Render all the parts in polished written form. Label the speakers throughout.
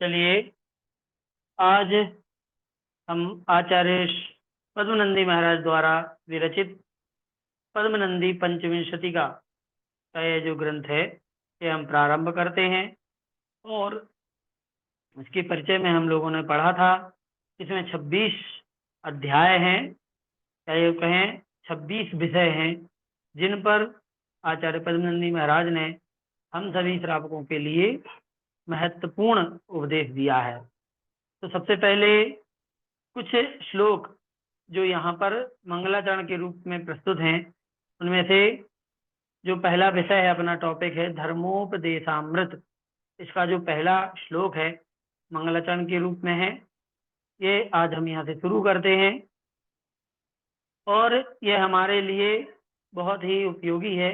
Speaker 1: चलिए, आज हम आचार्य पद्मनंदी महाराज द्वारा विरचित पद्मनंदी पंचविंशति का यह जो ग्रंथ है, ये हम प्रारंभ करते हैं। और इसके परिचय में हम लोगों ने पढ़ा था, इसमें 26 अध्याय हैं, या ये कहें 26 विषय हैं, जिन पर आचार्य पद्मनंदी महाराज ने हम सभी श्रावकों के लिए महत्वपूर्ण उपदेश दिया है। तो सबसे पहले कुछ श्लोक जो यहाँ पर मंगलाचरण के रूप में प्रस्तुत हैं, उनमें से जो पहला विषय है, अपना टॉपिक है धर्मोपदेशामृत। इसका जो पहला श्लोक है मंगलाचरण के रूप में है, ये आज हम यहाँ से शुरू करते हैं और ये हमारे लिए बहुत ही उपयोगी है।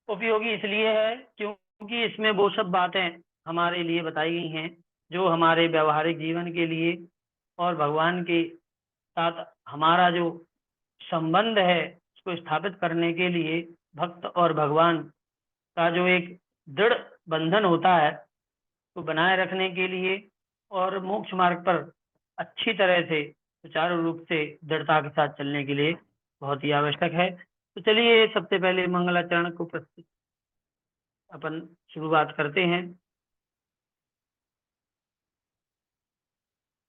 Speaker 1: उपयोगी इसलिए है क्योंकि इसमें वो सब बातें हमारे लिए बताई गई हैं जो हमारे व्यवहारिक जीवन के लिए और भगवान के साथ हमारा जो संबंध है उसको स्थापित करने के लिए, भक्त और भगवान का जो एक दृढ़ बंधन होता है तो बनाए रखने के लिए और मोक्ष मार्ग पर अच्छी तरह से सुचारू रूप से दृढ़ता के साथ चलने के लिए बहुत ही आवश्यक है। तो चलिए, सबसे पहले मंगलाचरण को प्रस्तुत अपन शुरुआत करते हैं।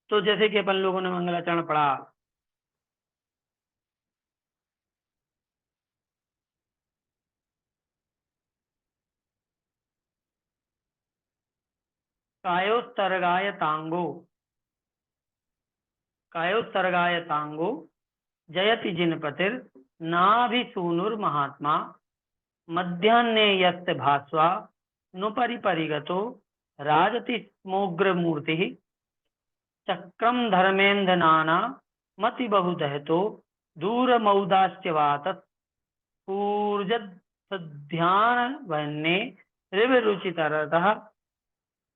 Speaker 1: तो जैसे कि अपन लोगों ने मंगलाचरण पढ़ा, कायोत्सर्गाय तांगो जयति जिनपतिर नाभिसूनुर्महात्मा मध्याह्ने यस्य भास्वा नुपरि परिगतो राजति स्मोग्रमूर्तिः चक्रम धर्मेन्द्रनाना मति बहुदहतो दूरमौदास्यवातत् ऊर्जध्यान वन्ने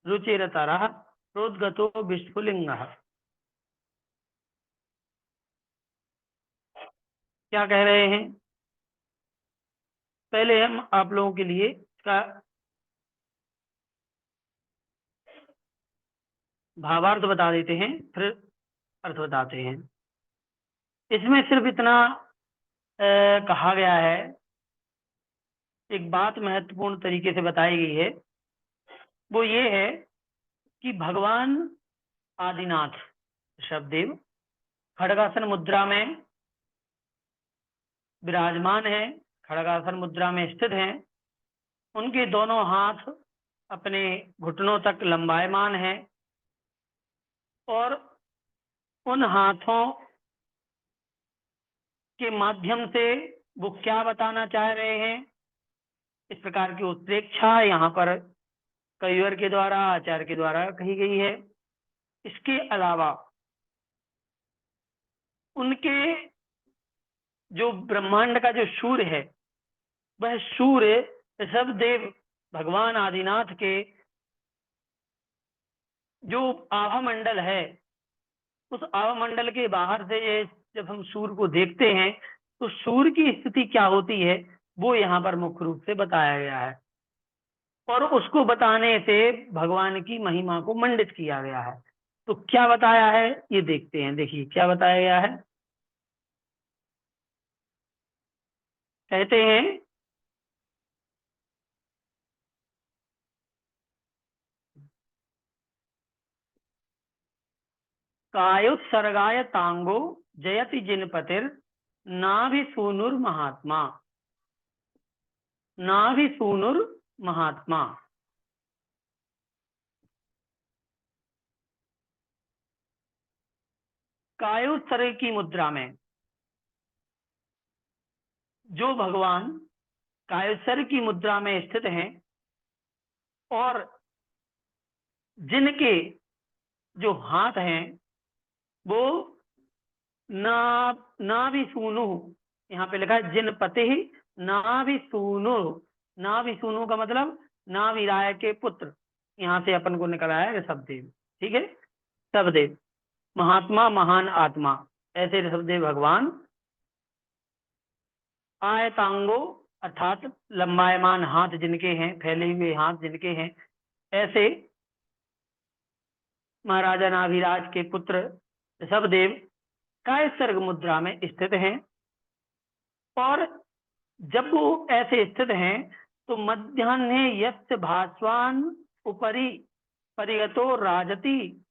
Speaker 1: रुचिरतरः प्रोद्गतो विस्फुलिंगः। क्या कह रहे हैं? पहले हम आप लोगों के लिए इसका भावार्थ बता देते हैं, फिर अर्थ बताते हैं। इसमें सिर्फ इतना कहा गया है, एक बात महत्वपूर्ण तरीके से बताई गई है, वो ये है कि भगवान आदिनाथ ऋषभदेव खड्गासन मुद्रा में विराजमान है, खड्गासन मुद्रा में स्थित हैं। उनके दोनों हाथ अपने घुटनों तक लंबायमान हैं और उन हाथों के माध्यम से वो क्या बताना चाह रहे हैं, इस प्रकार की उत्प्रेक्षा यहाँ पर कविवर के द्वारा, आचार्य के द्वारा कही गई है। इसके अलावा उनके जो ब्रह्मांड का जो सूर्य है, वह सूर्य ऋषभदेव भगवान आदिनाथ के जो आभामंडल है, उस आभामंडल के बाहर से ये जब हम सूर्य को देखते हैं तो सूर्य की स्थिति क्या होती है वो यहाँ पर मुख्य रूप से बताया गया है और उसको बताने से भगवान की महिमा को मंडित किया गया है। तो क्या बताया है ये देखते हैं। देखिए क्या बताया गया है। कहते हैं, कायोत्सर्गाय तांगो जयति जिनपतिर नाभिसूनुर्महात्मा। कायोत्सर्ग की मुद्रा में जो भगवान कायोत्सर्ग की मुद्रा में स्थित हैं और जिनके जो हाथ हैं वो नाभिसूनु, यहाँ पे लिखा है जिनपति नाभिसूनु। नाभिसूनु का मतलब नाभिराय के पुत्र, यहाँ से अपन को निकल आया ऋषभदेव। ठीक है, ऋषभदेव महात्मा महान आत्मा, ऐसे ऋषभदेव भगवान आयतांगो अर्थात लंबायमान हाथ जिनके हैं, फैले हुए हाथ जिनके हैं, ऐसे महाराजा नाभिराज के पुत्र ऋषभदेव कायसर्ग मुद्रा में स्थित हैं। और जब वो ऐसे स्थित हैं तो मध्याह्ने यस्य भास्वान उपरि परिगतो राजति।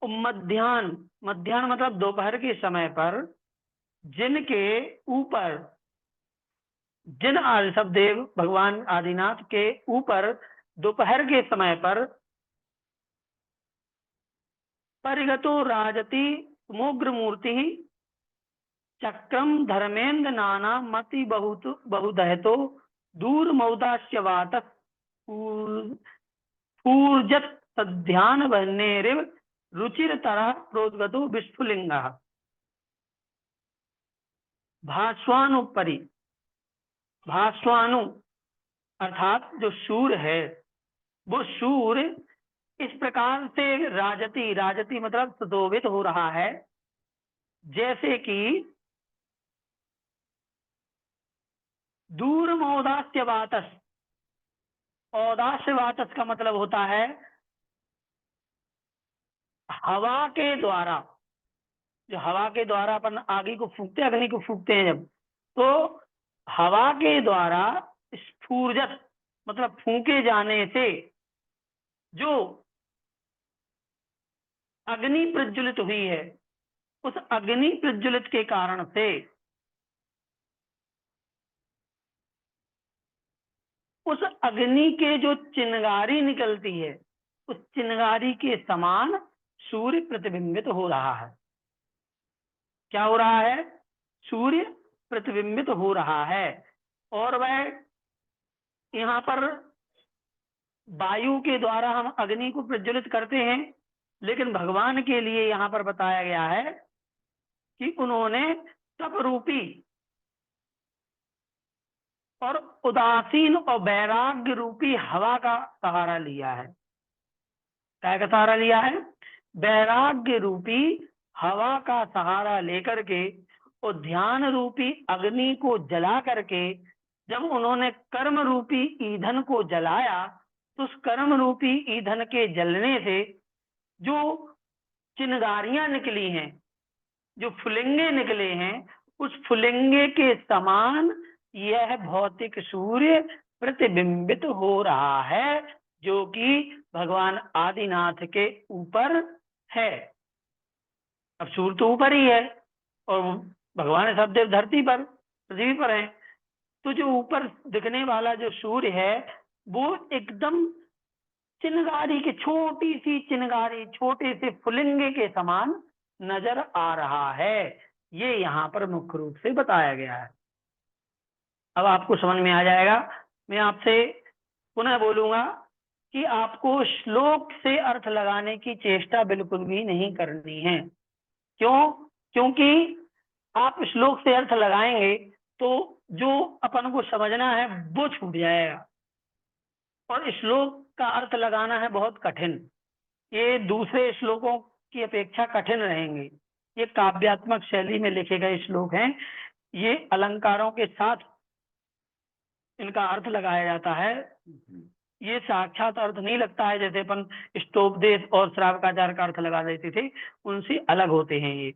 Speaker 1: मध्याह्न, मध्याह्न मतलब दोपहर के समय पर जिनके ऊपर, जिन ऋषभदेव भगवान आदिनाथ के ऊपर दोपहर के समय पर परिगतो राजति समग्र मूर्ति चक्रम धर्मेन्द्र नाना मति बहुत बहुदहतो दूर मौदाश्य वात पूर्जत सध्यान बनेरिव रुचिर तरह प्रोद्गतो विस्फुलिंगा। भास्वानुपरि, भास्वानु अर्थात जो सूर्य है, वो सूर्य इस प्रकार से राजती, राजती मतलब सुशोभित हो रहा है जैसे कि दूर औदास्य वातस। औदास्य वातस का मतलब होता है हवा के द्वारा, जो हवा के द्वारा अपन आगे को फूकते, अग्नि को फूकते हैं जब, तो हवा के द्वारा स्फूर्जत मतलब फूके जाने से जो अग्नि प्रज्वलित हुई है, उस अग्नि प्रज्वलित के कारण से उस अग्नि के जो चिनगारी निकलती है, उस चिनगारी के समान सूर्य प्रतिबिंबित हो रहा है। क्या हो रहा है? सूर्य प्रतिबिंबित हो रहा है। और वह यहाँ पर वायु के द्वारा हम अग्नि को प्रज्वलित करते हैं, लेकिन भगवान के लिए यहाँ पर बताया गया है कि उन्होंने तप रूपी और उदासीन और वैराग्य रूपी हवा का सहारा लिया है। क्या का सहारा लिया है? वैराग्य रूपी हवा का सहारा लेकर के और ध्यान रूपी अग्नि को जला करके जब उन्होंने कर्म रूपी ईंधन को जलाया, तो उस कर्म रूपी ईंधन के जलने से जो चिनगारियां निकली हैं, जो फुलिंगे निकले हैं, उस फुलिंगे के समान यह भौतिक सूर्य प्रतिबिंबित हो रहा है, जो कि भगवान आदिनाथ के ऊपर है। अब सूर्य तो ऊपर ही है और भगवान ऋषभदेव धरती पर, पृथ्वी पर है, तो जो ऊपर दिखने वाला जो सूर्य है वो एकदम चिनगारी की, छोटी सी चिनगारी, छोटे से फुलिंगे के समान नजर आ रहा है। ये यहाँ पर मुख्य रूप से बताया गया है। अब आपको समझ में आ जाएगा। मैं आपसे पुनः बोलूंगा कि आपको श्लोक से अर्थ लगाने की चेष्टा बिल्कुल भी नहीं करनी है। क्यों? क्योंकि आप श्लोक से अर्थ लगाएंगे तो जो अपन को समझना है वो छूट जाएगा। और श्लोक का अर्थ लगाना है बहुत कठिन। ये दूसरे श्लोकों की अपेक्षा कठिन रहेंगे। ये काव्यात्मक शैली में लिखे गए श्लोक हैं। ये अलंकारों के साथ इनका अर्थ लगाया जाता है। ये साक्षात अर्थ नहीं लगता है जैसे अपन स्तोपदेश और श्रावकाचार का अर्थ लगा देते थे, उनसे अलग होते हैं ये।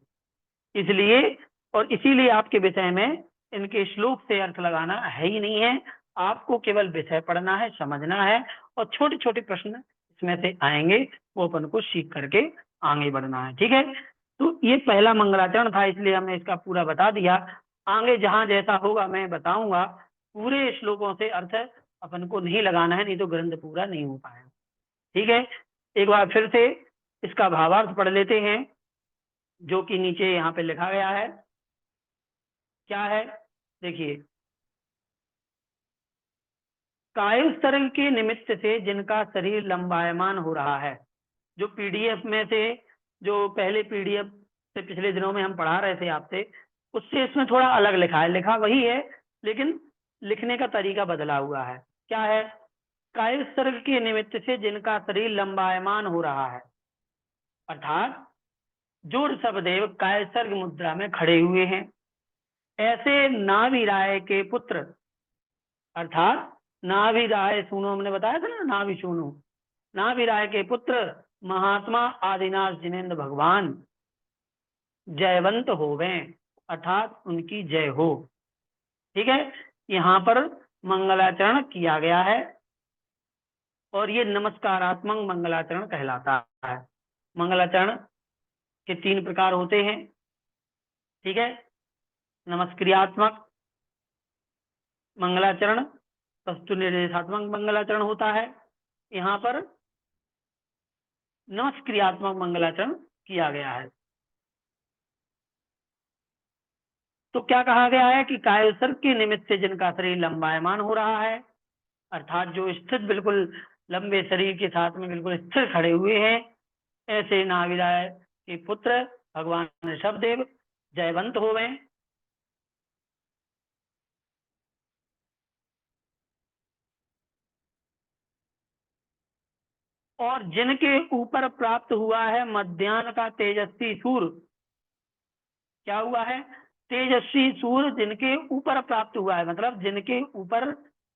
Speaker 1: इसलिए और इसीलिए आपके विषय में इनके श्लोक से अर्थ लगाना है ही नहीं है। आपको केवल विषय पढ़ना है, समझना है, और छोटे छोटे प्रश्न इसमें से आएंगे, वो अपन को सीख करके आगे बढ़ना है। ठीक है, तो ये पहला मंगलाचरण था, इसलिए हमने इसका पूरा बता दिया। आगे जहां जैसा होगा मैं बताऊंगा। पूरे श्लोकों से अर्थ अपन को नहीं लगाना है, नहीं तो ग्रंथ पूरा नहीं हो पाएगा। ठीक है, एक बार फिर से इसका भावार्थ पढ़ लेते हैं, जो कि नीचे यहाँ पे लिखा गया है। क्या है? देखिए, कायोत्सर्ग के निमित्त से जिनका शरीर लंबायमान हो रहा है। जो पीडीएफ में से, जो पहले पीडीएफ से पिछले दिनों में हम पढ़ा रहे थे आपसे, उससे इसमें थोड़ा अलग लिखा है। लिखा वही है लेकिन लिखने का तरीका बदला हुआ है। क्या है? कायोत्सर्ग के निमित्त से जिनका शरीर लंबायमान हो रहा है, अर्थात जो ऋषभदेव कायोत्सर्ग मुद्रा में खड़े हुए हैं, ऐसे नाभिराय के पुत्र, अर्थात नाभिराय सूनो, हमने बताया था ना, नाभि सूनो, नाभिराय के पुत्र महात्मा आदिनाथ जिनेन्द्र भगवान जयवंत होवे, अर्थात उनकी जय हो। ठीक है, यहाँ पर मंगलाचरण किया गया है और ये नमस्कारात्मक मंगलाचरण कहलाता है। मंगलाचरण के 3 प्रकार होते हैं। ठीक है, नमस्क्रियात्मक मंगलाचरण, वस्तु निर्देशात्मक मंगलाचरण होता है। यहाँ पर नमस्क्रियात्मक मंगलाचरण किया गया है। तो क्या कहा गया है कि कायोत्सर्ग के निमित्त से जिनका शरीर लंबायमान हो रहा है, अर्थात जो स्थित बिल्कुल लंबे शरीर के साथ में बिल्कुल स्थिर खड़े हुए हैं, ऐसे नाभिराय के पुत्र भगवान ऋषभदेव जयवंत हो गए। और जिनके ऊपर प्राप्त हुआ है मध्याह्न का तेजस्वी सूर्य, क्या हुआ है? तेजस्वी सूर्य जिनके ऊपर प्राप्त हुआ है, मतलब जिनके ऊपर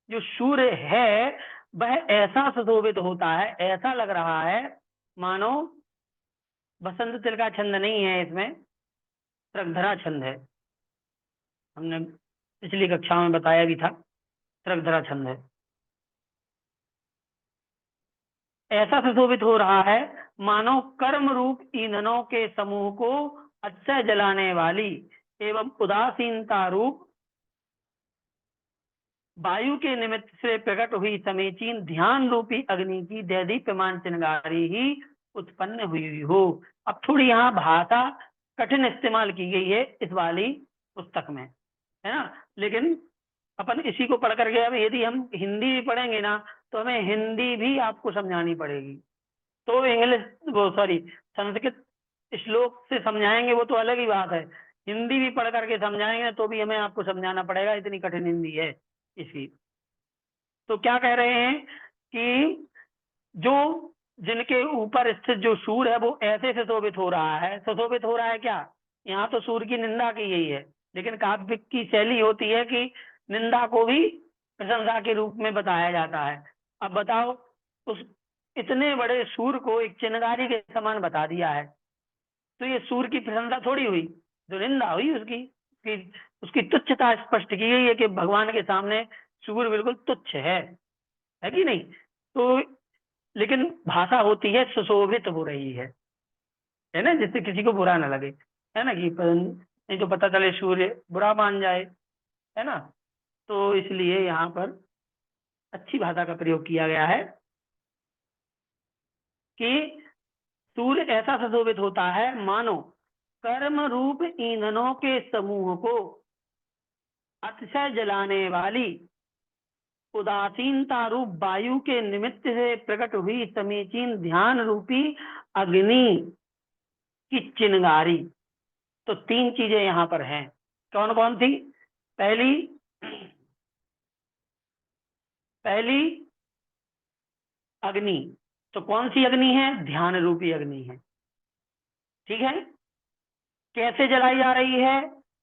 Speaker 1: जो सूर्य है वह ऐसा सुशोभित होता है, ऐसा लग रहा है मानो बसंत तिल का छंद नहीं है, इसमें त्रिकधरा छंद है। हमने पिछली कक्षा में बताया भी था, त्रिकधरा छंद है। ऐसा सुशोभित हो रहा है मानो कर्म रूप ईंधनों के समूह को अक्षय जलाने वाली एवं उदासीनता रूप वायु के निमित्त से प्रकट हुई समीचीन ध्यान रूपी अग्नि की दैदीप्यमान चिंगारी ही उत्पन्न हुई हो। अब थोड़ी यहाँ भाषा कठिन इस्तेमाल की गई है इस वाली पुस्तक में, है ना, लेकिन अपन इसी को पढ़ करके, अब यदि हम हिंदी भी पढ़ेंगे ना तो हमें हिंदी भी आपको समझानी पड़ेगी। तो इंग्लिश, वो सॉरी, संस्कृत श्लोक से समझाएंगे वो तो अलग ही बात है, हिंदी भी पढ़ करके समझाएंगे तो भी हमें आपको समझाना पड़ेगा, इतनी कठिन हिंदी है इसकी। तो क्या कह रहे हैं कि जो जिनके ऊपर स्थित जो सूर्य है वो ऐसे सुशोभित हो रहा है। सुशोभित हो रहा है क्या? यहाँ तो सूर्य की निंदा की गई है, लेकिन काव्य की शैली होती है कि निंदा को भी प्रशंसा के रूप में बताया जाता है। अब बताओ, उस इतने बड़े सूर्य को एक चिनगारी के समान बता दिया है, तो ये सूर्य की प्रशंसा थोड़ी हुई, जो निंदा हुई उसकी उसकी तुच्छता स्पष्ट की गई है कि भगवान के सामने सूर्य बिल्कुल तुच्छ है कि नहीं? तो लेकिन भाषा होती है सुशोभित हो रही है ना, जिससे किसी को बुरा ना लगे, है ना, कि नहीं तो पता चले सूर्य बुरा मान जाए, है ना। तो इसलिए यहाँ पर अच्छी भाषा का प्रयोग किया गया है कि सूर्य ऐसा सुशोभित होता है मानो कर्म रूप ईंधनों के समूह को अतिशय जलाने वाली उदासीनता रूप वायु के निमित्त से प्रकट हुई समीचीन ध्यान रूपी अग्नि की चिनगारी। तो 3 चीजें यहाँ पर हैं, कौन कौन सी? पहली अग्नि, तो कौन सी अग्नि है? ध्यान रूपी अग्नि है। ठीक है, कैसे जलाई जा रही है?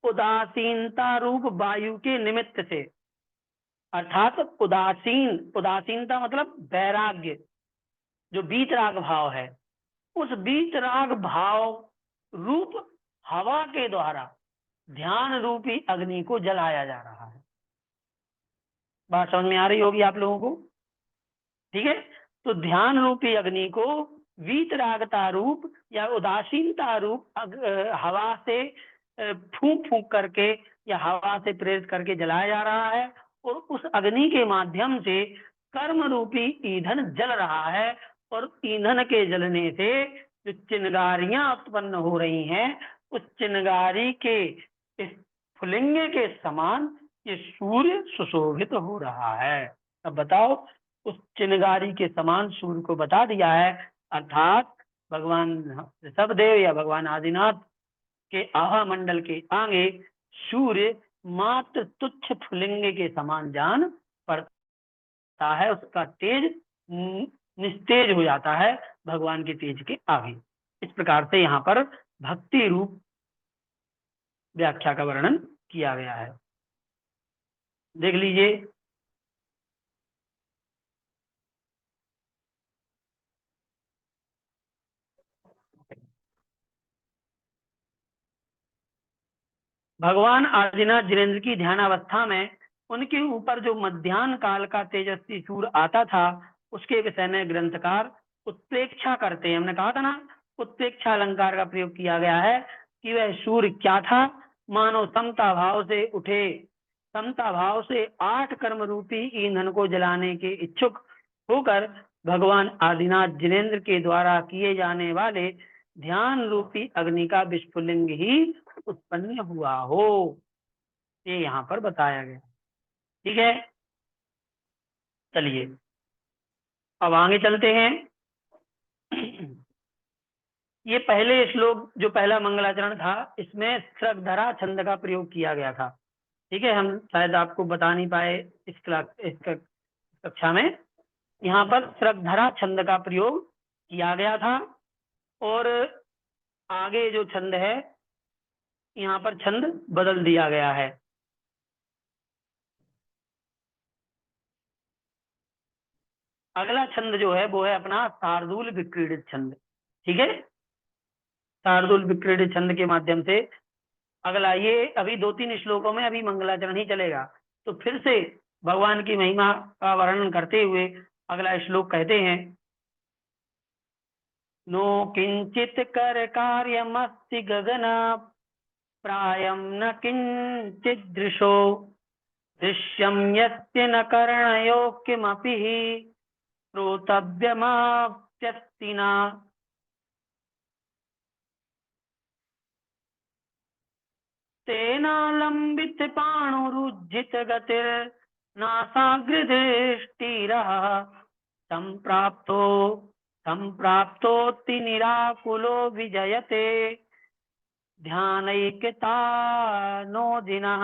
Speaker 1: उदासीनता रूप वायु के निमित्त से, अर्थात उदासीनता मतलब वैराग्य, जो बीतराग भाव है, उस बीतराग भाव रूप हवा के द्वारा ध्यान रूपी अग्नि को जलाया जा रहा है। बात समझ में आ रही होगी आप लोगों को? ठीक है, तो ध्यान रूपी अग्नि को वीतरागता रूप या उदासीनता रूप हवा से फूंक फूंक करके या हवा से प्रेरित करके जलाया जा रहा है, और उस अग्नि के माध्यम से कर्म रूपी ईंधन जल रहा है, और ईंधन के जलने से जो चिनगारियां उत्पन्न हो रही हैं, उस चिनगारी के इस फुलिंगे के समान ये सूर्य सुशोभित हो रहा है। अब बताओ, उस चिनगारी के समान सूर्य को बता दिया है, अर्थात भगवान ऋषभदेव या भगवान आदिनाथ के आभा मंडल के आगे सूर्य मात्र तुच्छ फुलिंगे के समान जान पड़ता है, उसका तेज निस्तेज हो जाता है भगवान के तेज के आगे। इस प्रकार से यहाँ पर भक्ति रूप व्याख्या का वर्णन किया गया है। देख लीजिए, भगवान आदिनाथ जिनेन्द्र की ध्यानावस्था में उनके ऊपर जो मध्याह्न काल का तेजस्वी सूर्य आता था, उसके विषय में ग्रंथकार उत्प्रेक्षा करते हैं। हमने कहा था ना, उत्प्रेक्षा अलंकार का प्रयोग किया गया है कि वह सूर्य क्या था, मानो समता भाव से उठे, समता भाव से 8 कर्म रूपी ईंधन को जलाने के इच्छुक होकर भगवान आदिनाथ जिनेन्द्र के द्वारा किए जाने वाले ध्यान रूपी अग्नि का विस्फुलिंग ही उत्पन्न हुआ हो, ये यहाँ पर बताया गया। ठीक है, चलिए अब आगे चलते हैं। ये पहले श्लोक, जो पहला मंगलाचरण था, इसमें स्रगधरा छंद का प्रयोग किया गया था। ठीक है, हम शायद आपको बता नहीं पाए इस कक्षा में। यहाँ पर स्रगधरा छंद का प्रयोग किया गया था, और आगे जो छंद है, यहाँ पर छंद बदल दिया गया है। अगला छंद जो है वो है अपना शार्दूल विक्रीडित छंद। ठीक है, शार्दूल विक्रीडित छंद के माध्यम से अगला, ये अभी 2-3 श्लोकों में अभी मंगलाचरण ही चलेगा, तो फिर से भगवान की महिमा का वर्णन करते हुए अगला श्लोक कहते हैं, नो किंचित कर कार्यमस्ति गगना प्रायं न किंचित दृशो दृश्यं यस्य न कर्णयो किमपि श्रोतव्यमाप्यस्ति न। तेनालंबित पाणुरुज्झित गतिर नासाग्रदृष्टिरः संप्राप्तो संप्राप्तोति निराकुलो विजयते ध्यानैक्यतानोदिनः।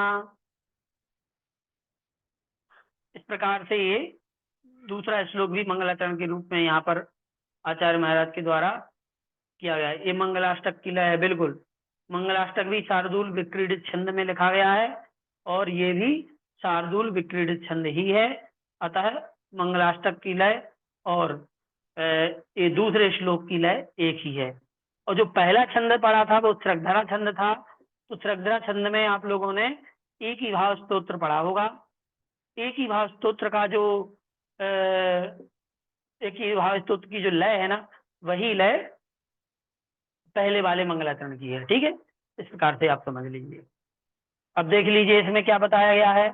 Speaker 1: इस प्रकार से ये दूसरा श्लोक भी मंगलाचरण के रूप में यहाँ पर आचार्य महाराज के द्वारा किया गया है। ये मंगलाष्टक की लय है, बिल्कुल मंगलाष्टक भी शार्दूल विक्रीडित छंद में लिखा गया है, और ये भी शार्दूल विक्रीडित छंद ही है। अतः मंगलाष्टक की लय और ये दूसरे श्लोक की लय एक ही है। और जो पहला छंद पढ़ा था वो स्रगधरा छंद था, तो स्रगधरा छंद में आप लोगों ने एक ही भाव स्तोत्र पढ़ा होगा। एक ही भाव स्तोत्र का जो एक ही भाव स्तोत्र की जो लय है ना, वही लय पहले वाले मंगलाचरण की है। ठीक है, इस प्रकार से आप समझ लीजिए। अब देख लीजिए इसमें क्या बताया गया है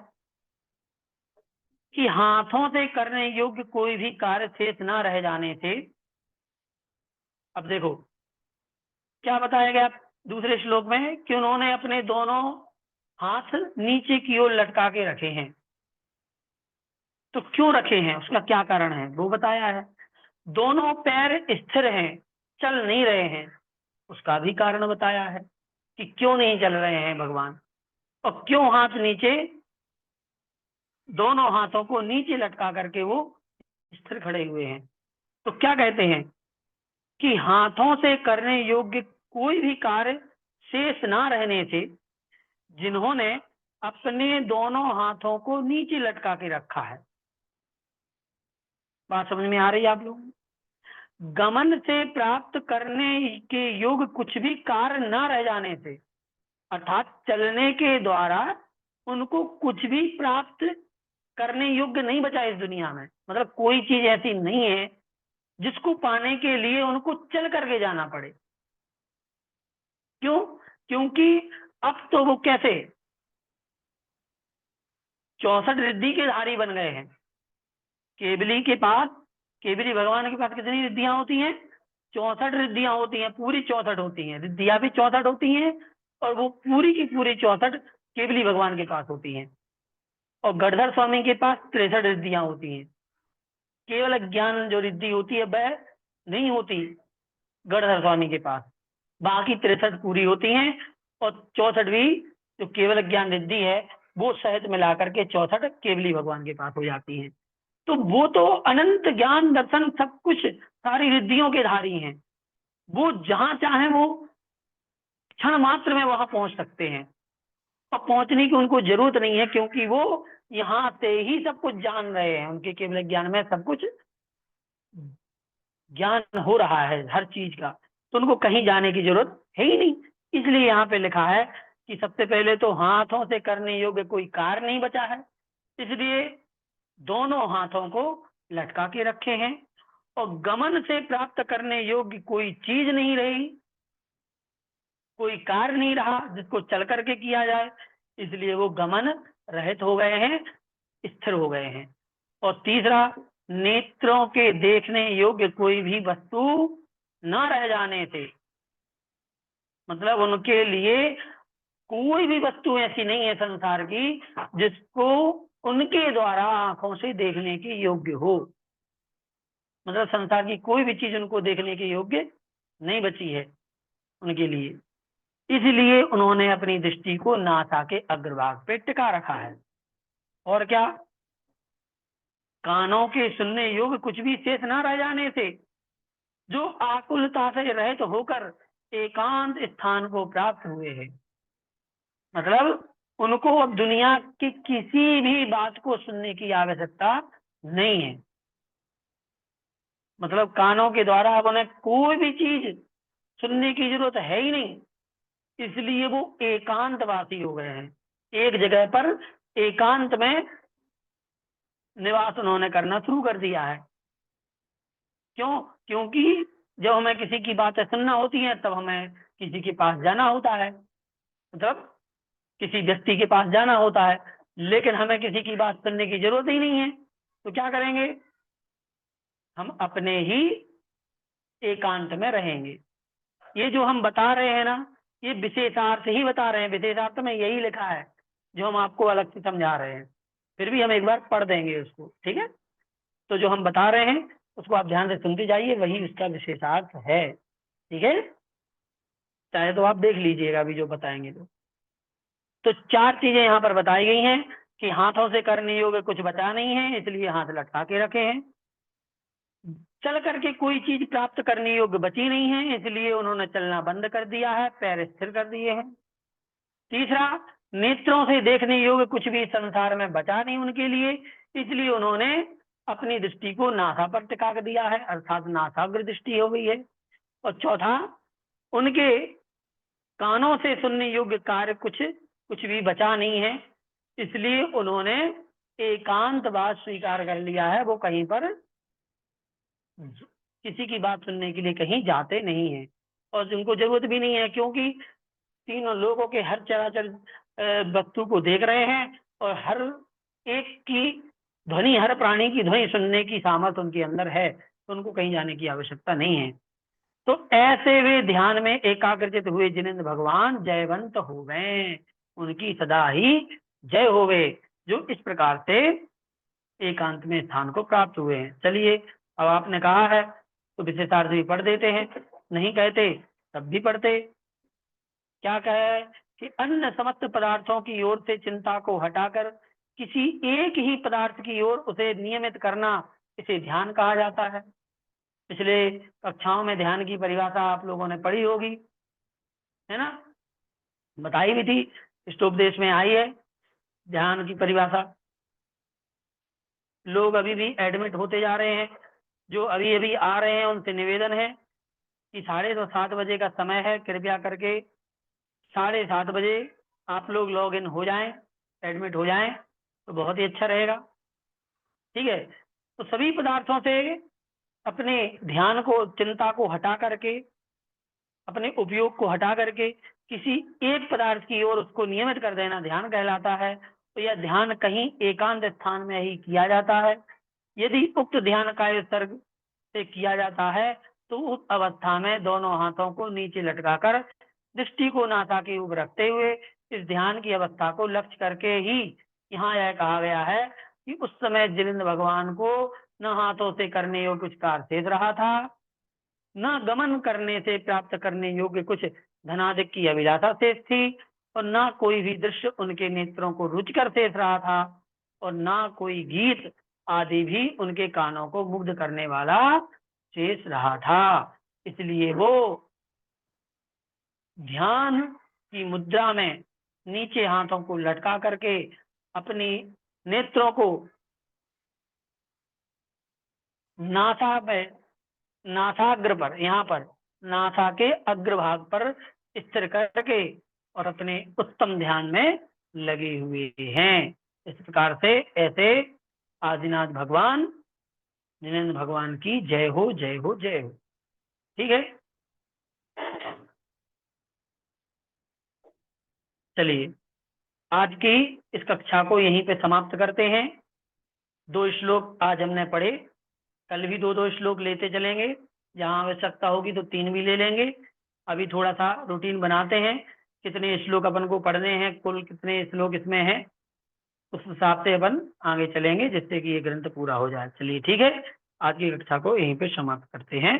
Speaker 1: कि हाथों से करने योग्य कोई भी कार्य शेष न रह जाने से, अब देखो क्या बताया गया दूसरे श्लोक में कि उन्होंने अपने दोनों हाथ नीचे की ओर लटका के रखे हैं। तो क्यों रखे हैं, उसका क्या कारण है वो बताया है। दोनों पैर स्थिर हैं, चल नहीं रहे हैं, उसका भी कारण बताया है कि क्यों नहीं चल रहे हैं भगवान, और क्यों हाथ नीचे, दोनों हाथों को नीचे लटका करके वो स्थिर खड़े हुए हैं। तो क्या कहते हैं कि हाथों से करने योग्य कोई भी कार्य शेष ना रहने से जिन्होंने अपने दोनों हाथों को नीचे लटका के रखा है। बात समझ में आ रही है आप लोग? गमन से प्राप्त करने के योग्य कुछ भी कार्य न रह जाने से, अर्थात चलने के द्वारा उनको कुछ भी प्राप्त करने योग्य नहीं बचा इस दुनिया में। मतलब कोई चीज ऐसी नहीं है जिसको पाने के लिए उनको चल करके जाना पड़े। क्यों? क्योंकि अब तो वो कैसे 64 रिद्धि के धारी बन गए हैं। केवली के पास, केवली भगवान के पास कितनी रिद्धियां होती हैं? 64 रिद्धियां होती हैं, पूरी 64 होती हैं, रिद्धियां भी 64 होती हैं, और वो पूरी की पूरी 64 केवली भगवान के पास होती हैं। और गढ़धर स्वामी के पास 63 रिद्धियां होती हैं। केवल ज्ञान जो रिद्धि होती है वह नहीं होती गढ़धर स्वामी के पास, बाकी 63 पूरी होती हैं, और 64वीं जो केवल ज्ञान रिद्धि है वो सहित मिलाकर के 64 केवली भगवान के पास हो जाती हैं। तो वो तो अनंत ज्ञान दर्शन सब कुछ सारी रिद्धियों के धारी हैं। वो जहां चाहे वो क्षण मात्र में वहां पहुंच सकते हैं। और पहुंचने की उनको जरूरत नहीं है, क्योंकि वो यहाँ से ही सब कुछ जान रहे हैं। उनके केवल ज्ञान में सब कुछ ज्ञान हो रहा है हर चीज का, तो उनको कहीं जाने की जरूरत है ही नहीं। इसलिए यहाँ पे लिखा है कि सबसे पहले तो हाथों से करने योग्य कोई कार्य नहीं बचा है, इसलिए दोनों हाथों को लटका के रखे हैं। और गमन से प्राप्त करने योग्य कोई चीज नहीं रही, कोई कार्य नहीं रहा जिसको चल करके किया जाए, इसलिए वो गमन रहित हो गए हैं, स्थिर हो गए हैं। और तीसरा, नेत्रों के देखने योग्य कोई भी वस्तु न रह जाने से, मतलब उनके लिए कोई भी वस्तु ऐसी नहीं है संसार की जिसको उनके द्वारा आंखों से देखने के योग्य हो। मतलब संसार की कोई भी चीज उनको देखने के योग्य नहीं बची है उनके लिए, इसलिए उन्होंने अपनी दृष्टि को नासा के अग्रभाग पे टिका रखा है। और क्या, कानों के सुनने योग्य कुछ भी शेष न रह जाने से जो आकुलता से रहित होकर एकांत स्थान को प्राप्त हुए हैं, मतलब उनको अब दुनिया की किसी भी बात को सुनने की आवश्यकता नहीं है। मतलब कानों के द्वारा अब उन्हें कोई भी चीज सुनने की जरूरत है ही नहीं, इसलिए वो एकांतवासी हो गए हैं। एक जगह पर एकांत में निवास उन्होंने करना शुरू कर दिया है। क्यों? क्योंकि जब हमें किसी की बातें सुनना होती है तब हमें किसी के पास जाना होता है, मतलब किसी व्यक्ति के पास जाना होता है, लेकिन हमें किसी की बात सुनने की जरूरत ही नहीं है, तो क्या करेंगे, हम अपने ही एकांत में रहेंगे। ये जो हम बता रहे हैं ना, ये विशेषार्थ ही बता रहे हैं, विशेषार्थ में यही लिखा है जो हम आपको अलग से समझा रहे हैं, फिर भी हम एक बार पढ़ देंगे उसको, ठीक है। तो जो हम बता रहे हैं उसको आप ध्यान से सुनते जाइए, वही उसका विशेषार्थ है, ठीक है। चाहे तो आप देख लीजिएगा अभी जो बताएंगे। तो चार चीजें यहाँ पर बताई गई हैं कि हाथों से करने योग्य कुछ बचा नहीं है, इसलिए हाथ लटका के रखे हैं। चल करके कोई चीज प्राप्त करने योग्य बची नहीं है, इसलिए उन्होंने चलना बंद कर दिया है, पैर स्थिर कर दिए हैं। तीसरा, नेत्रों से देखने योग्य कुछ भी संसार में बचा नहीं उनके लिए, इसलिए उन्होंने अपनी दृष्टि को नासा पर टिका दिया है, अर्थात नासाग्र दृष्टि हो गई है। और चौथा, उनके कानों से सुनने योग्य कार्य कुछ कुछ भी बचा नहीं है, इसलिए उन्होंने एकांतवास स्वीकार कर लिया है। वो कहीं पर किसी की बात सुनने के लिए कहीं जाते नहीं है, और उनको जरूरत भी नहीं है, क्योंकि तीनों लोगों के हर चराचर वस्तु को देख रहे हैं, और हर एक की ध्वनि, हर प्राणी की ध्वनि सुनने की सामर्थ्य उनके अंदर है, तो उनको कहीं जाने की आवश्यकता नहीं है। तो ऐसे वे ध्यान में एकाग्रचित हुए जिनेंद्र भगवान जयवंत हो गए, उनकी सदा ही जय होवे, जो इस प्रकार से एकांत में स्थान को प्राप्त हुए हैं। चलिए, अब आपने कहा है तो विशेषार्थ भी पढ़ देते हैं, नहीं कहते तब भी पढ़ते। क्या कहे कि अन्य समस्त पदार्थों की ओर से चिंता को हटाकर किसी एक ही पदार्थ की ओर उसे नियमित करना, इसे ध्यान कहा जाता है। पिछले कक्षाओं में ध्यान की परिभाषा आप लोगों ने पढ़ी होगी, है ना, बताई भी थी, इष्टोपदेश में आई है ध्यान की परिभाषा। लोग अभी भी एडमिट होते जा रहे हैं, जो अभी अभी आ रहे हैं उनसे निवेदन है कि 7:30 का समय है, कृपया करके 7:30 आप लोग लॉग इन हो जाएं, एडमिट हो जाएं, तो बहुत ही अच्छा रहेगा, ठीक है। तो सभी पदार्थों से अपने ध्यान को, चिंता को हटा करके, अपने उपयोग को हटा करके किसी एक पदार्थ की ओर उसको नियमित कर देना ध्यान कहलाता है। तो यह ध्यान कहीं एकांत स्थान में ही किया जाता है। यदि उक्त ध्यान का सर्ग से किया जाता है तो उस अवस्था में दोनों हाथों को नीचे लटकाकर दृष्टि को नासा के ऊपर रखते हुए इस ध्यान की अवस्था को लक्ष्य करके ही यहाँ यह कहा गया है कि उस समय जिनेंद्र भगवान को न हाथों से करने योग्य कुछ कार्य शेष रहा था, न गमन करने से प्राप्त करने योग्य कुछ धनाधिक की अभिलाषा शेष थी, और न कोई भी दृश्य उनके नेत्रों को रुचिकर शेष रहा था, और न कोई गीत आदि भी उनके कानों को मुग्ध करने वाला शेष रहा था। इसलिए वो ध्यान की मुद्रा में नीचे हाथों को लटका करके अपनी नेत्रों को नासा में, नासाग्र पर, यहाँ पर नासा के अग्रभाग पर स्थिर करके और अपने उत्तम ध्यान में लगे हुए हैं। इस प्रकार से ऐसे आदिनाथ भगवान, जिनेंद्र भगवान की जय हो, जय हो, जय हो। ठीक है, चलिए आज की इस कक्षा को यहीं पे समाप्त करते हैं। 2 श्लोक आज हमने पढ़े, कल भी 2-2 श्लोक लेते चलेंगे, जहां आवश्यकता होगी तो 3 भी ले लेंगे। अभी थोड़ा सा रूटीन बनाते हैं, कितने श्लोक अपन को पढ़ने हैं, कुल कितने श्लोक इसमें हैं, उस हिसाब से अपन आगे चलेंगे, जिससे कि ये ग्रंथ पूरा हो जाए। चलिए ठीक है, आज की कक्षा को यहीं पे समाप्त करते हैं।